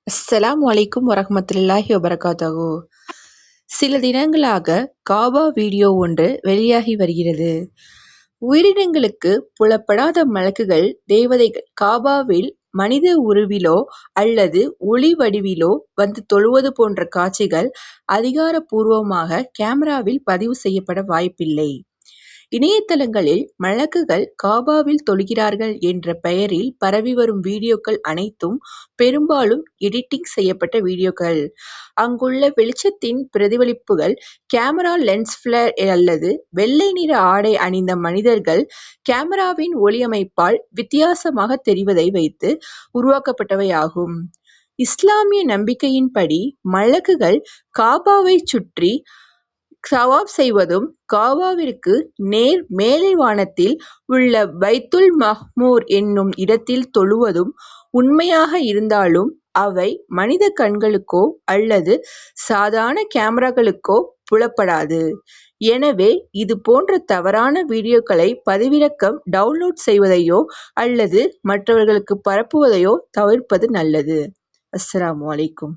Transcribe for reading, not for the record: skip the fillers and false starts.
அஸ்ஸலாமு அலைக்கும் வரஹ்மத்துல்லாஹி வபரகாத்துஹு. சில தினங்களாக காபா வீடியோ ஒன்று வெளியாகி வருகிறது. உயிரினங்களுக்கு புலப்படாத மலக்குகள், தேவதைகள் காபாவில் மனித உருவிலோ அல்லது ஒளி வடிவிலோ வந்து தொழுவது போன்ற காட்சிகள் அதிகாரப்பூர்வமாக கேமராவில் பதிவு செய்யப்பட வாய்ப்பில்லை. இணையதளங்களில் மலக்குகள் காபாவில் தொழுகிறார்கள் என்ற பெயரில் பரவி வரும் வீடியோக்கள் அனைத்தும் பெரும்பாலும் எடிட்டிங் செய்யப்பட்ட வீடியோக்கள். அங்குள்ள வெளிச்சத்தின் பிரதிபலிப்புகள், கேமரா லென்ஸ் ஃபிளேர் அல்லது வெள்ளை நிற ஆடை அணிந்த மனிதர்கள் கேமராவின் ஒளியமைப்பால் வித்தியாசமாக தெரிவதை வைத்து உருவாக்கப்பட்டவையாகும். இஸ்லாமிய நம்பிக்கையின்படி மலக்குகள் காபாவைச் சுற்றி தவாப் செய்வதும், காபாவிற்கு நேர் மேலை வானத்தில் உள்ள பைத்துல் மஅமூர் என்னும் இடத்தில் தொழுவதும் உண்மையாக இருந்தாலும் அவை மனித கண்களுக்கோ அல்லது சாதாரண கேமராக்களுக்கோ புலப்படாது. எனவே இது போன்ற தவறான வீடியோக்களை பதிவிறக்கம், டவுன்லோட் செய்வதையோ அல்லது மற்றவர்களுக்கு பரப்புவதையோ தவிர்ப்பது நல்லது. அஸ்ஸலாமு அலைக்கும்.